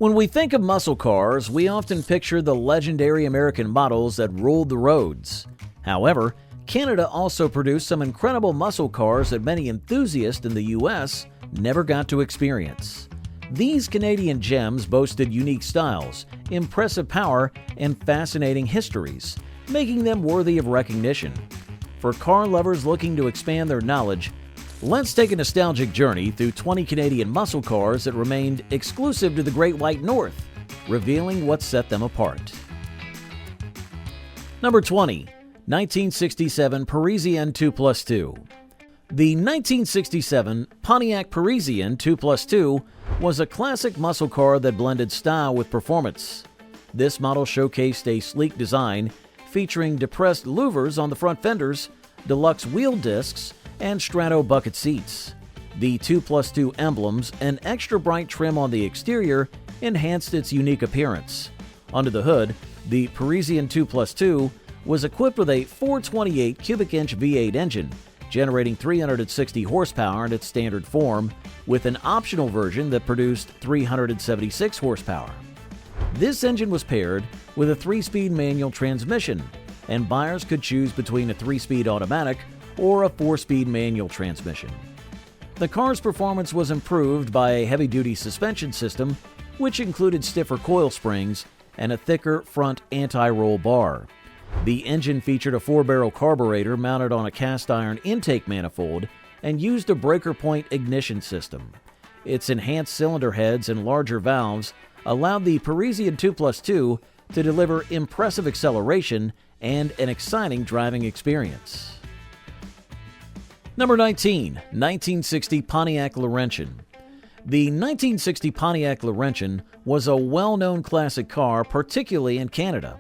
When we think of muscle cars, we often picture the legendary American models that ruled the roads. However, Canada also produced some incredible muscle cars that many enthusiasts in the US never got to experience. These Canadian gems boasted unique styles, impressive power, and fascinating histories, making them worthy of recognition. For car lovers looking to expand their knowledge, let's take a nostalgic journey through 20 Canadian muscle cars that remained exclusive to the Great White North, revealing what set them apart. Number 20. 1967 Parisienne 2+2. The 1967 Pontiac Parisienne 2+2 was a classic muscle car that blended style with performance. This model showcased a sleek design featuring depressed louvers on the front fenders, deluxe wheel discs, and strato bucket seats. The 2+2 emblems and extra bright trim on the exterior enhanced its unique appearance. Under the hood, the Parisienne 2+2 was equipped with a 428 cubic inch V8 engine, generating 360 horsepower in its standard form, with an optional version that produced 376 horsepower. This engine was paired with a 3-speed manual transmission, and buyers could choose between a 3-speed automatic or a 4-speed manual transmission. The car's performance was improved by a heavy-duty suspension system, which included stiffer coil springs and a thicker front anti-roll bar. The engine featured a 4-barrel carburetor mounted on a cast-iron intake manifold and used a breaker point ignition system. Its enhanced cylinder heads and larger valves allowed the Parisienne 2+2 to deliver impressive acceleration and an exciting driving experience. Number 19. 1960 Pontiac Laurentian. The 1960 Pontiac Laurentian was a well-known classic car, particularly in Canada.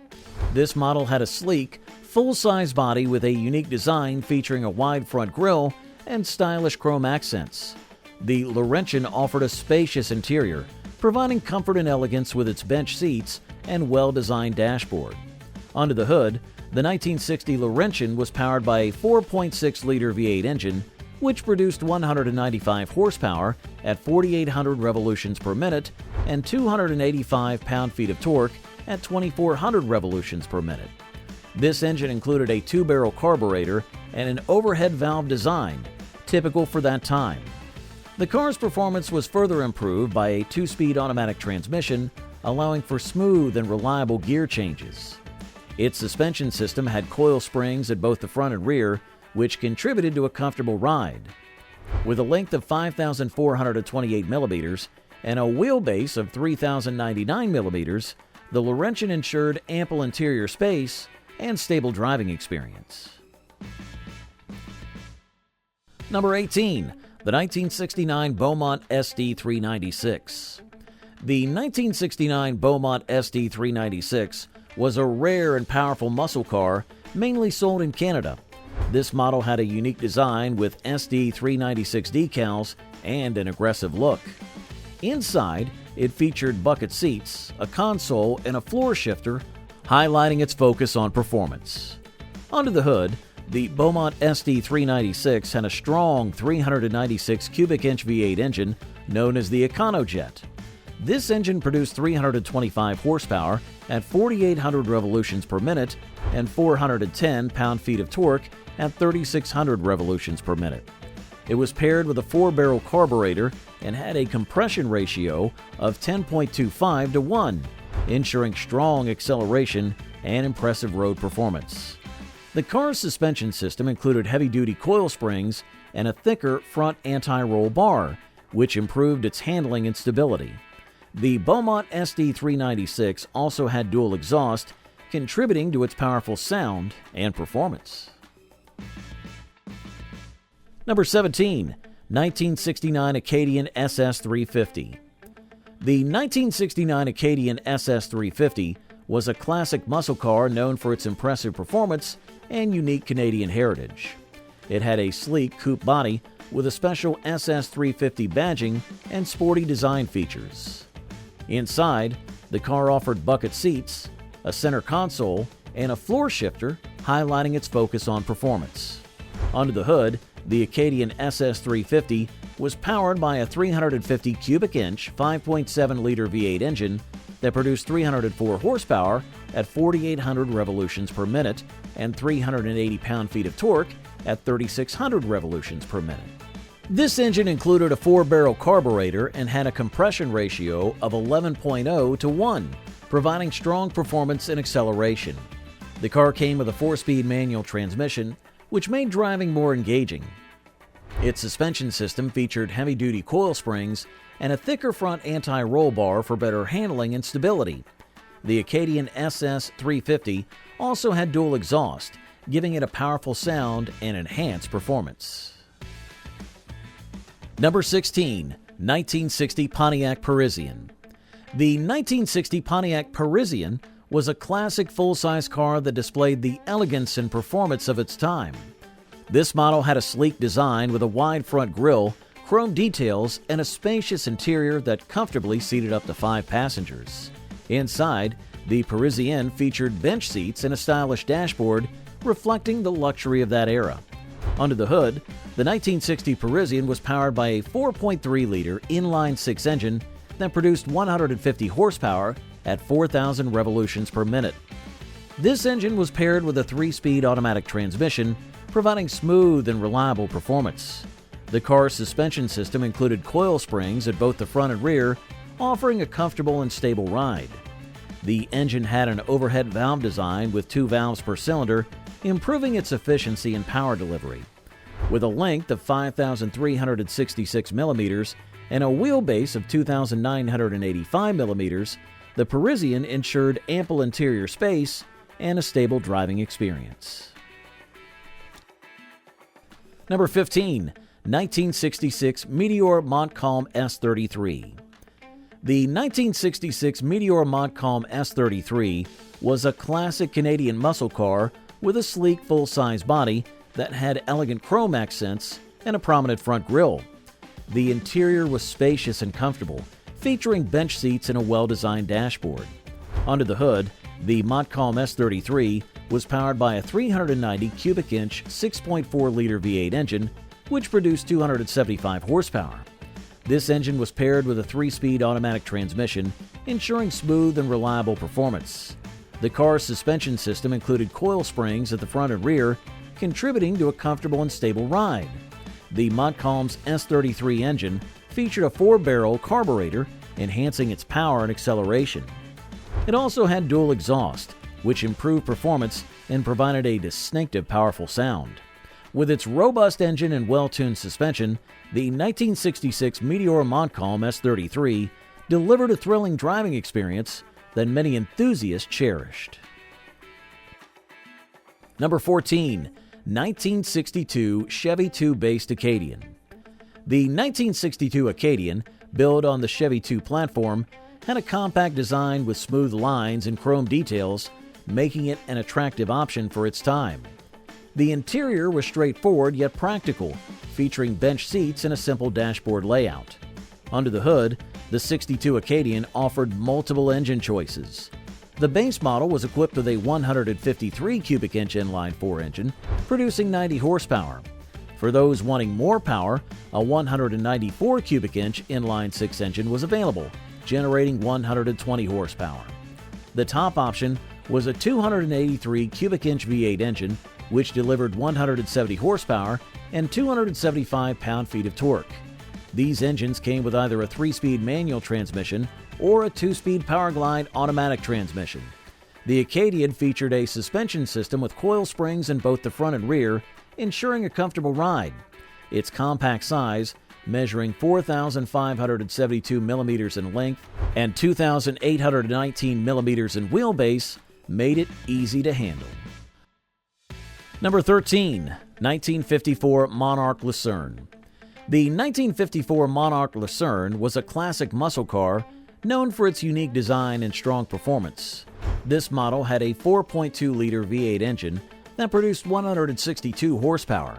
This model had a sleek, full-size body with a unique design featuring a wide front grille and stylish chrome accents. The Laurentian offered a spacious interior, providing comfort and elegance with its bench seats and well-designed dashboard. Under the hood, the 1960 Laurentian was powered by a 4.6-liter V8 engine, which produced 195 horsepower at 4,800 revolutions per minute and 285 pound-feet of torque at 2,400 revolutions per minute. This engine included a 2-barrel carburetor and an overhead valve design, typical for that time. The car's performance was further improved by a 2-speed automatic transmission, allowing for smooth and reliable gear changes. Its suspension system had coil springs at both the front and rear, which contributed to a comfortable ride. With a length of 5,428 millimeters and a wheelbase of 3,099 millimeters, the Laurentian ensured ample interior space and stable driving experience. Number 18. The 1969 Beaumont SD 396. The 1969 Beaumont SD 396 was a rare and powerful muscle car mainly sold in Canada. This model had a unique design with SD 396 decals and an aggressive look. Inside, it featured bucket seats, a console, and a floor shifter, highlighting its focus on performance. Under the hood, the Beaumont SD 396 had a strong 396 cubic inch V8 engine known as the EconoJet. This engine produced 325 horsepower at 4,800 revolutions per minute and 410 pound-feet of torque at 3,600 revolutions per minute. It was paired with a 4-barrel carburetor and had a compression ratio of 10.25 to 1, ensuring strong acceleration and impressive road performance. The car's suspension system included heavy-duty coil springs and a thicker front anti-roll bar, which improved its handling and stability. The Beaumont SD 396 also had dual exhaust, contributing to its powerful sound and performance. Number 17. 1969 Acadian SS 350. The 1969 Acadian SS 350 was a classic muscle car known for its impressive performance and unique Canadian heritage. It had a sleek coupe body with a special SS 350 badging and sporty design features. Inside, the car offered bucket seats, a center console, and a floor shifter, highlighting its focus on performance. Under the hood, the Acadian SS 350 was powered by a 350 cubic inch 5.7-liter V8 engine that produced 304 horsepower at 4,800 revolutions per minute and 380 pound-feet of torque at 3,600 revolutions per minute. This engine included a 4-barrel carburetor and had a compression ratio of 11.0 to 1, providing strong performance and acceleration. The car came with a 4-speed manual transmission, which made driving more engaging. Its suspension system featured heavy-duty coil springs and a thicker front anti-roll bar for better handling and stability. The Acadian SS 350 also had dual exhaust, giving it a powerful sound and enhanced performance. Number 16. 1960 Pontiac Parisienne. The 1960 Pontiac Parisienne was a classic full-size car that displayed the elegance and performance of its time. This model had a sleek design with a wide front grille, chrome details, and a spacious interior that comfortably seated up to 5 passengers. Inside, the Parisienne featured bench seats and a stylish dashboard, reflecting the luxury of that era. Under the hood, the 1960 Parisienne was powered by a 4.3-liter inline-6 engine that produced 150 horsepower at 4,000 revolutions per minute. This engine was paired with a 3-speed automatic transmission, providing smooth and reliable performance. The car's suspension system included coil springs at both the front and rear, offering a comfortable and stable ride. The engine had an overhead valve design with 2 valves per cylinder, improving its efficiency and power delivery. With a length of 5,366 millimeters and a wheelbase of 2,985 millimeters, the Parisienne ensured ample interior space and a stable driving experience. Number 15. 1966 Meteor Montcalm S33. The 1966 Meteor Montcalm S33 was a classic Canadian muscle car with a sleek full-size body that had elegant chrome accents and a prominent front grille. The interior was spacious and comfortable, featuring bench seats and a well-designed dashboard. Under the hood, the Montcalm S33 was powered by a 390 cubic inch 6.4-liter V8 engine, which produced 275 horsepower. This engine was paired with a 3-speed automatic transmission, ensuring smooth and reliable performance. The car's suspension system included coil springs at the front and rear, contributing to a comfortable and stable ride. The Montcalm's S33 engine featured a 4-barrel carburetor, enhancing its power and acceleration. It also had dual exhaust, which improved performance and provided a distinctive, powerful sound. With its robust engine and well-tuned suspension, the 1966 Meteor Montcalm S33 delivered a thrilling driving experience that many enthusiasts cherished. Number 14. 1962 Chevy 2-based Acadian. The 1962 Acadian, built on the Chevy 2 platform, had a compact design with smooth lines and chrome details, making it an attractive option for its time. The interior was straightforward yet practical, featuring bench seats and a simple dashboard layout. Under the hood, the 62 Acadian offered multiple engine choices. The base model was equipped with a 153 cubic inch inline-4 engine, producing 90 horsepower. For those wanting more power, a 194 cubic inch inline-6 engine was available, generating 120 horsepower. The top option was a 283 cubic inch V8 engine, which delivered 170 horsepower and 275 pound-feet of torque. These engines came with either a 3-speed manual transmission or a 2-speed Powerglide automatic transmission. The Acadian featured a suspension system with coil springs in both the front and rear, ensuring a comfortable ride. Its compact size, measuring 4,572 millimeters in length and 2,819 millimeters in wheelbase, made it easy to handle. Number 13. 1954 Monarch Lucerne. The 1954 Monarch Lucerne was a classic muscle car known for its unique design and strong performance. This model had a 4.2-liter V8 engine that produced 162 horsepower.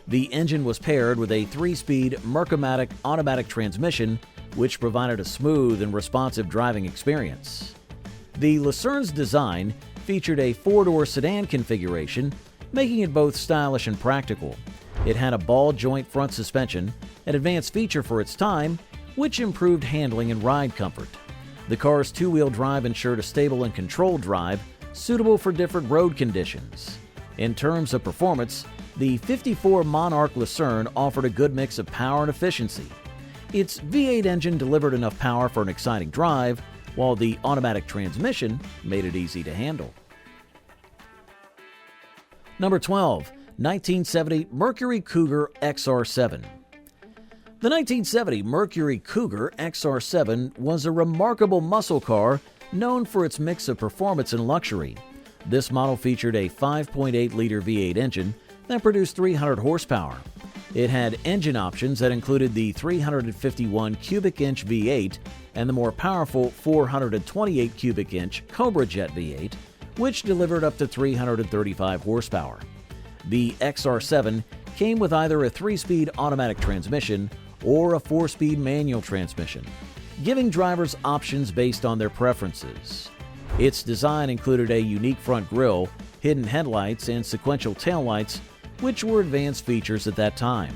The engine was paired with a 3-speed Mecum automatic transmission, which provided a smooth and responsive driving experience. The Lucerne's design featured a 4-door sedan configuration, making it both stylish and practical. It had a ball joint front suspension, an advanced feature for its time, which improved handling and ride comfort. The car's two-wheel drive ensured a stable and controlled drive suitable for different road conditions. In terms of performance, the '54 Monarch Lucerne offered a good mix of power and efficiency. Its V8 engine delivered enough power for an exciting drive, while the automatic transmission made it easy to handle. Number 12. 1970 Mercury Cougar XR7. The 1970 Mercury Cougar XR7 was a remarkable muscle car known for its mix of performance and luxury. This model featured a 5.8-liter V8 engine that produced 300 horsepower. It had engine options that included the 351 cubic inch V8 and the more powerful 428 cubic inch Cobra Jet V8, which delivered up to 335 horsepower. The XR7 came with either a 3-speed automatic transmission or a 4-speed manual transmission, giving drivers options based on their preferences. Its design included a unique front grille, hidden headlights, and sequential taillights, which were advanced features at that time.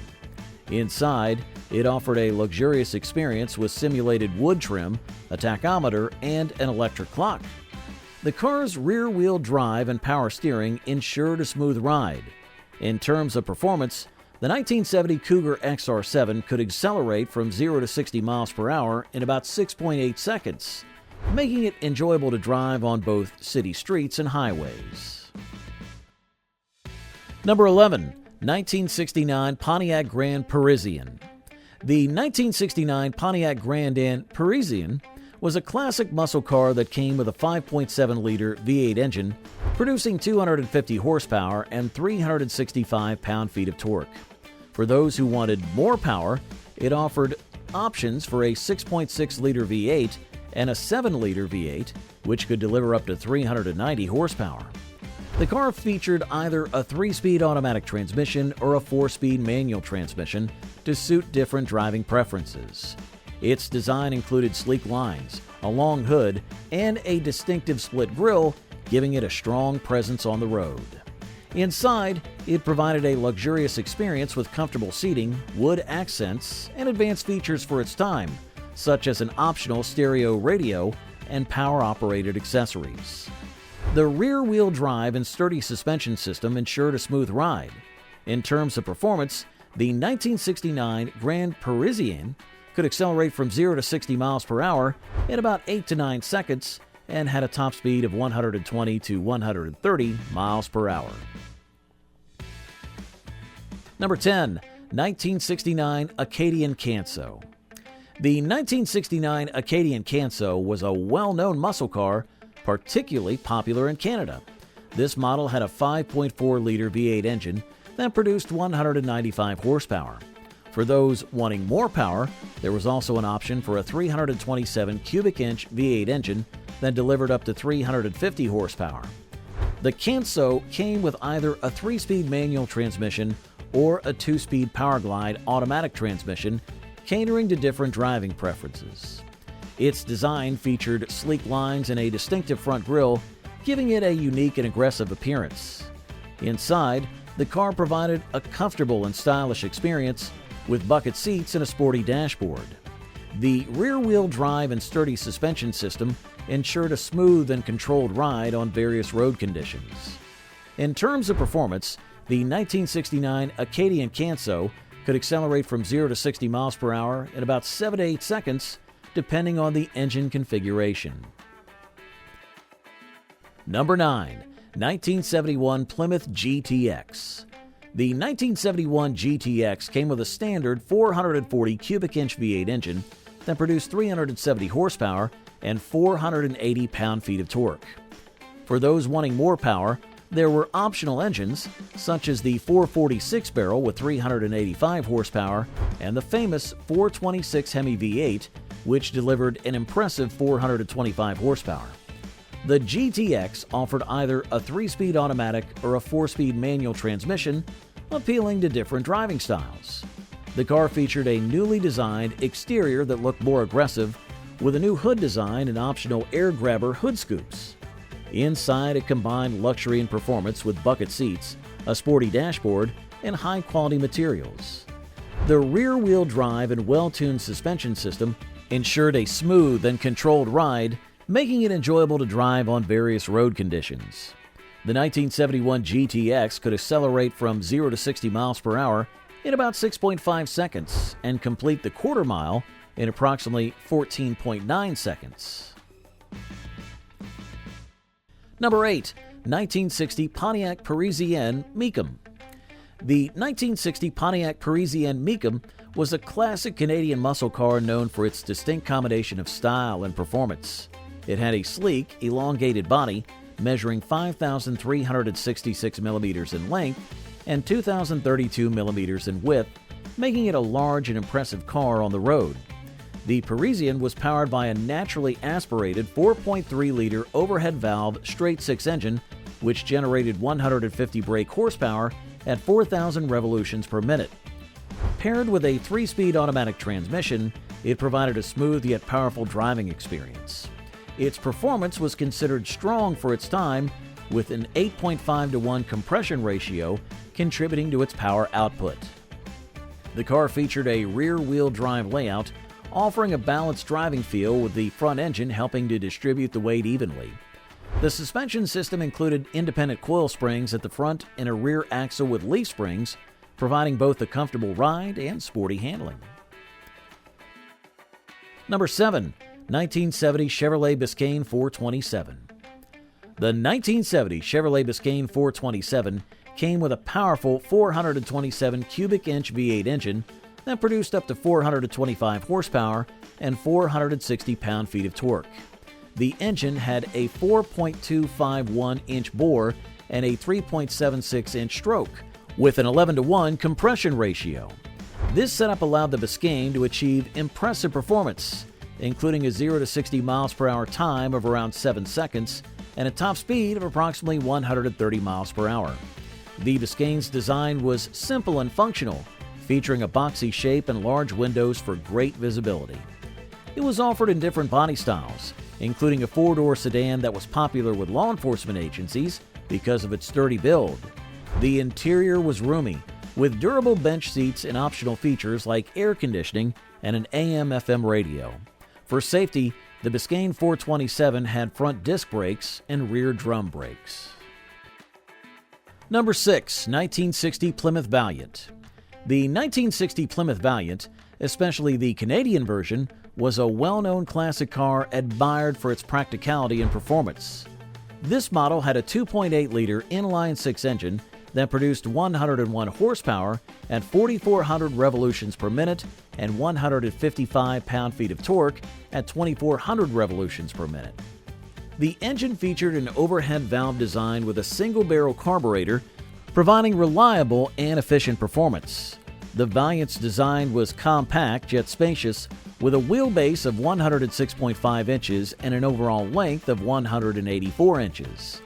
Inside, it offered a luxurious experience with simulated wood trim, a tachometer, and an electric clock. The car's rear-wheel drive and power steering ensured a smooth ride. In terms of performance, the 1970 Cougar XR7 could accelerate from 0 to 60 miles per hour in about 6.8 seconds, making it enjoyable to drive on both city streets and highways. Number 11. 1969 Pontiac Grand Parisienne. The 1969 Pontiac Grand Parisienne was a classic muscle car that came with a 5.7-liter V8 engine, producing 250 horsepower and 365 pound-feet of torque. For those who wanted more power, it offered options for a 6.6-liter V8 and a 7-liter V8, which could deliver up to 390 horsepower. The car featured either a 3-speed automatic transmission or a 4-speed manual transmission to suit different driving preferences. Its design included sleek lines, a long hood, and a distinctive split grille, giving it a strong presence on the road. Inside, it provided a luxurious experience with comfortable seating, wood accents, and advanced features for its time, such as an optional stereo radio and power-operated accessories. The rear-wheel drive and sturdy suspension system ensured a smooth ride. In terms of performance, the 1969 Grand Parisienne could accelerate from 0 to 60 miles per hour in about 8 to 9 seconds and had a top speed of 120 to 130 miles per hour. Number 10. 1969 Acadian Canso. The 1969 Acadian Canso was a well-known muscle car, particularly popular in Canada. This model had a 5.4-liter V8 engine that produced 195 horsepower. For those wanting more power, there was also an option for a 327 cubic inch V8 engine that delivered up to 350 horsepower. The Canso came with either a 3-speed manual transmission or a 2-speed Powerglide automatic transmission, catering to different driving preferences. Its design featured sleek lines and a distinctive front grille, giving it a unique and aggressive appearance. Inside, the car provided a comfortable and stylish experience with bucket seats and a sporty dashboard. The rear-wheel drive and sturdy suspension system ensured a smooth and controlled ride on various road conditions. In terms of performance, the 1969 Acadian Canso could accelerate from 0 to 60 miles per hour in about 7 to 8 seconds, depending on the engine configuration. Number 9. 1971 Plymouth GTX. The 1971 GTX came with a standard 440 cubic inch V8 engine that produced 370 horsepower and 480 pound-feet of torque. For those wanting more power, there were optional engines such as the 446 barrel with 385 horsepower and the famous 426 Hemi V8, which delivered an impressive 425 horsepower. The GTX offered either a 3-speed automatic or a 4-speed manual transmission, appealing to different driving styles. The car featured a newly designed exterior that looked more aggressive, with a new hood design and optional air grabber hood scoops. Inside, it combined luxury and performance with bucket seats, a sporty dashboard, and high-quality materials. The rear-wheel drive and well-tuned suspension system ensured a smooth and controlled ride, making it enjoyable to drive on various road conditions. The 1971 GTX could accelerate from 0 to 60 miles per hour in about 6.5 seconds and complete the quarter mile in approximately 14.9 seconds. Number 8. 1960 Pontiac Parisienne Mecum. The 1960 Pontiac Parisienne Mecum was a classic Canadian muscle car known for its distinct combination of style and performance. It had a sleek, elongated body measuring 5,366 millimeters in length and 2,032 millimeters in width, making it a large and impressive car on the road. The Parisienne was powered by a naturally aspirated 4.3-liter overhead valve straight-six engine, which generated 150 brake horsepower at 4,000 revolutions per minute. Paired with a 3-speed automatic transmission, it provided a smooth yet powerful driving experience. Its performance was considered strong for its time, with an 8.5-to-1 compression ratio contributing to its power output. The car featured a rear-wheel drive layout, offering a balanced driving feel with the front engine helping to distribute the weight evenly. The suspension system included independent coil springs at the front and a rear axle with leaf springs, providing both a comfortable ride and sporty handling. Number 7. 1970 Chevrolet Biscayne 427. The 1970 Chevrolet Biscayne 427 came with a powerful 427 cubic inch V8 engine that produced up to 425 horsepower and 460 pound-feet of torque. The engine had a 4.251-inch bore and a 3.76-inch stroke, with an 11-to-1 compression ratio. This setup allowed the Biscayne to achieve impressive performance, including a 0 to 60 miles per hour time of around 7 seconds and a top speed of approximately 130 miles per hour. The Biscayne's design was simple and functional, featuring a boxy shape and large windows for great visibility. It was offered in different body styles, including a 4-door sedan that was popular with law enforcement agencies because of its sturdy build. The interior was roomy, with durable bench seats and optional features like air conditioning and an AM/FM radio. For safety, the Biscayne 427 had front disc brakes and rear drum brakes. Number 6. 1960 Plymouth Valiant. The 1960 Plymouth Valiant, especially the Canadian version, was a well-known classic car admired for its practicality and performance. This model had a 2.8-liter inline-six engine that produced 101 horsepower at 4,400 revolutions per minute and 155 pound-feet of torque at 2,400 revolutions per minute. The engine featured an overhead valve design with a single-barrel carburetor, providing reliable and efficient performance. The Valiant's design was compact yet spacious, with a wheelbase of 106.5 inches and an overall length of 184 inches.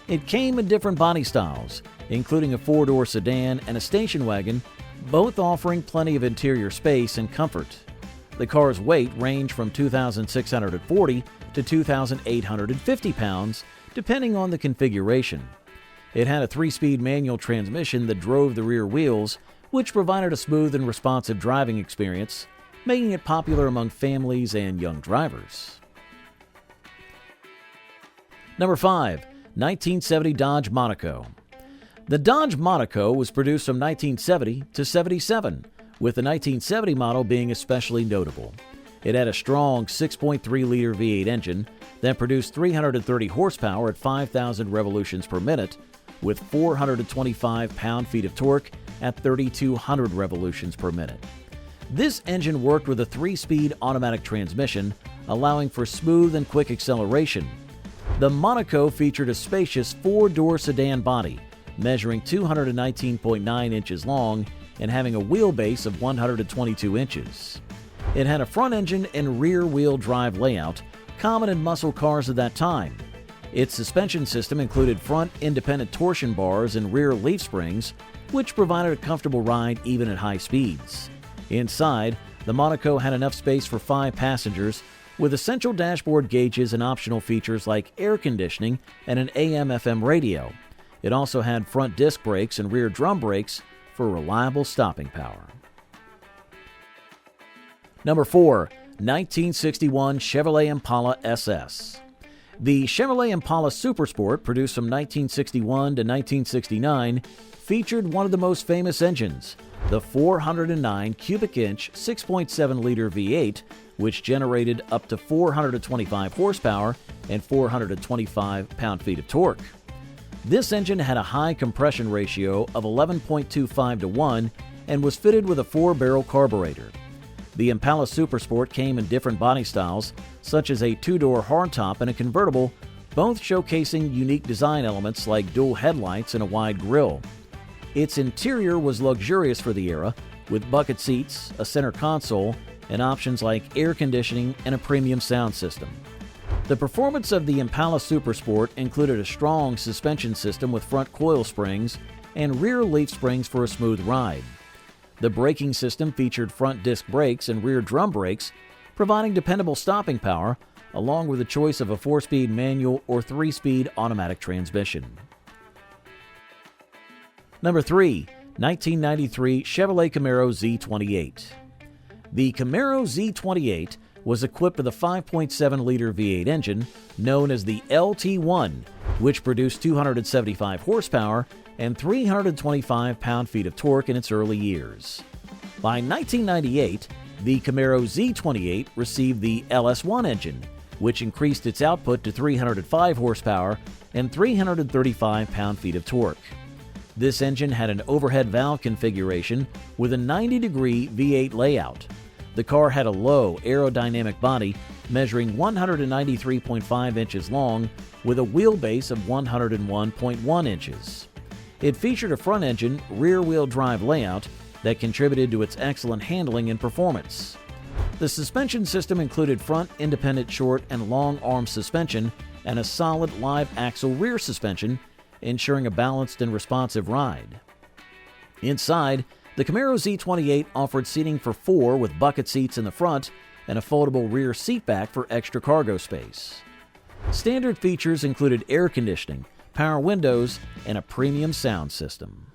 It came in different body styles, including a 4-door sedan and a station wagon, both offering plenty of interior space and comfort. The car's weight ranged from 2,640 to 2,850 pounds, depending on the configuration. It had a 3-speed manual transmission that drove the rear wheels, which provided a smooth and responsive driving experience, making it popular among families and young drivers. Number 5. 1970 Dodge Monaco. The Dodge Monaco was produced from 1970 to 77, with the 1970 model being especially notable. It had a strong 6.3-liter V8 engine that produced 330 horsepower at 5,000 revolutions per minute, with 425 pound-feet of torque at 3,200 revolutions per minute. This engine worked with a 3-speed automatic transmission, allowing for smooth and quick acceleration. The Monaco featured a spacious 4-door sedan body, measuring 219.9 inches long and having a wheelbase of 122 inches. It had a front engine and rear-wheel drive layout, common in muscle cars at that time. Its suspension system included front independent torsion bars and rear leaf springs, which provided a comfortable ride even at high speeds. Inside, the Monaco had enough space for 5 passengers, with essential dashboard gauges and optional features like air conditioning and an AM/FM radio. It also had front disc brakes and rear drum brakes for reliable stopping power. Number 4. 1961 Chevrolet Impala SS. The Chevrolet Impala Supersport, produced from 1961 to 1969, featured one of the most famous engines, the 409 cubic inch 6.7-liter V8, which generated up to 425 horsepower and 425 pound-feet of torque. This engine had a high compression ratio of 11.25 to 1 and was fitted with a 4-barrel carburetor. The Impala Supersport came in different body styles, such as a 2-door hardtop and a convertible, both showcasing unique design elements like dual headlights and a wide grille. Its interior was luxurious for the era, with bucket seats, a center console, and options like air conditioning and a premium sound system. The performance of the Impala Supersport included a strong suspension system with front coil springs and rear leaf springs for a smooth ride. The braking system featured front disc brakes and rear drum brakes, providing dependable stopping power, along with a choice of a 4-speed manual or 3-speed automatic transmission. Number 3. 1993 Chevrolet Camaro Z28. The Camaro Z28 was equipped with a 5.7-liter V8 engine known as the LT1, which produced 275 horsepower and 325 pound-feet of torque in its early years. By 1998, the Camaro Z28 received the LS1 engine, which increased its output to 305 horsepower and 335 pound-feet of torque. This engine had an overhead valve configuration with a 90-degree V8 layout. The car had a low aerodynamic body measuring 193.5 inches long with a wheelbase of 101.1 inches. It featured a front-engine, rear-wheel drive layout that contributed to its excellent handling and performance. The suspension system included front independent short and long arm suspension and a solid live axle rear suspension, ensuring a balanced and responsive ride. Inside, the Camaro Z28 offered seating for 4 with bucket seats in the front and a foldable rear seat back for extra cargo space. Standard features included air conditioning, power windows, and a premium sound system.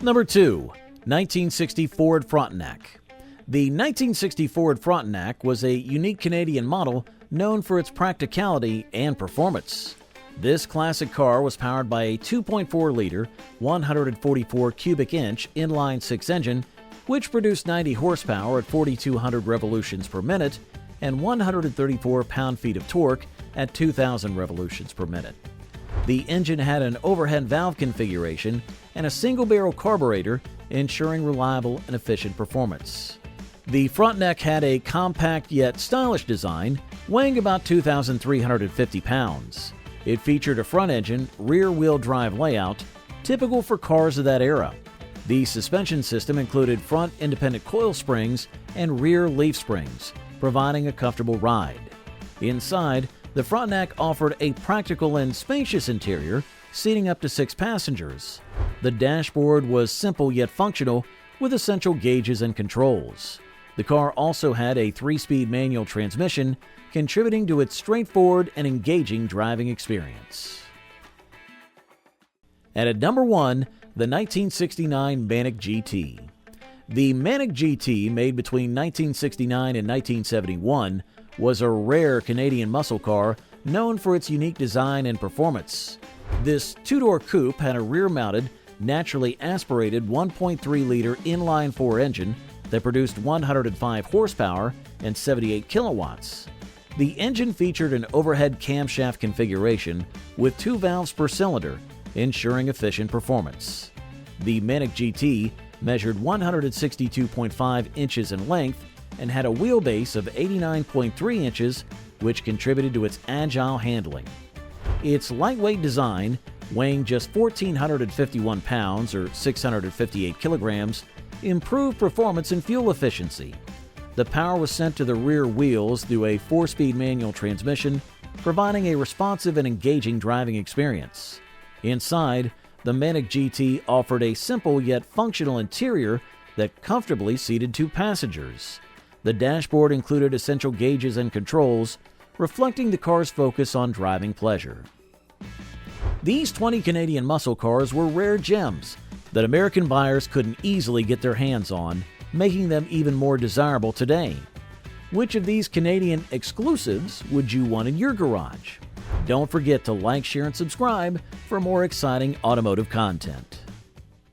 Number 2. 1960 Ford Frontenac. The 1960 Ford Frontenac was a unique Canadian model known for its practicality and performance. This classic car was powered by a 2.4-liter, 144 cubic inch inline-6 engine, which produced 90 horsepower at 4,200 revolutions per minute and 134 pound-feet of torque at 2,000 revolutions per minute. The engine had an overhead valve configuration and a single-barrel carburetor, ensuring reliable and efficient performance. The Frontenac had a compact yet stylish design, weighing about 2,350 pounds. It featured a front-engine, rear-wheel drive layout, typical for cars of that era. The suspension system included front independent coil springs and rear leaf springs, providing a comfortable ride. Inside, the Frontenac offered a practical and spacious interior, seating up to 6 passengers. The dashboard was simple yet functional, with essential gauges and controls. The car also had a 3-speed manual transmission, contributing to its straightforward and engaging driving experience. And at number 1, the 1969 Manic GT. The Manic GT, made between 1969 and 1971, was a rare Canadian muscle car known for its unique design and performance. This 2-door coupe had a rear-mounted, naturally aspirated 1.3-liter inline-4 engine that produced 105 horsepower and 78 kilowatts. The engine featured an overhead camshaft configuration with 2 valves per cylinder, ensuring efficient performance. The Manic GT measured 162.5 inches in length and had a wheelbase of 89.3 inches, which contributed to its agile handling. Its lightweight design, weighing just 1,451 pounds or 658 kilograms, improved performance and fuel efficiency. The power was sent to the rear wheels through a 4-speed manual transmission, providing a responsive and engaging driving experience. Inside, the Manic GT offered a simple yet functional interior that comfortably seated 2 passengers. The dashboard included essential gauges and controls, reflecting the car's focus on driving pleasure. These 20 Canadian muscle cars were rare gems that American buyers couldn't easily get their hands on, making them even more desirable today. Which of these Canadian exclusives would you want in your garage? Don't forget to like, share, and subscribe for more exciting automotive content.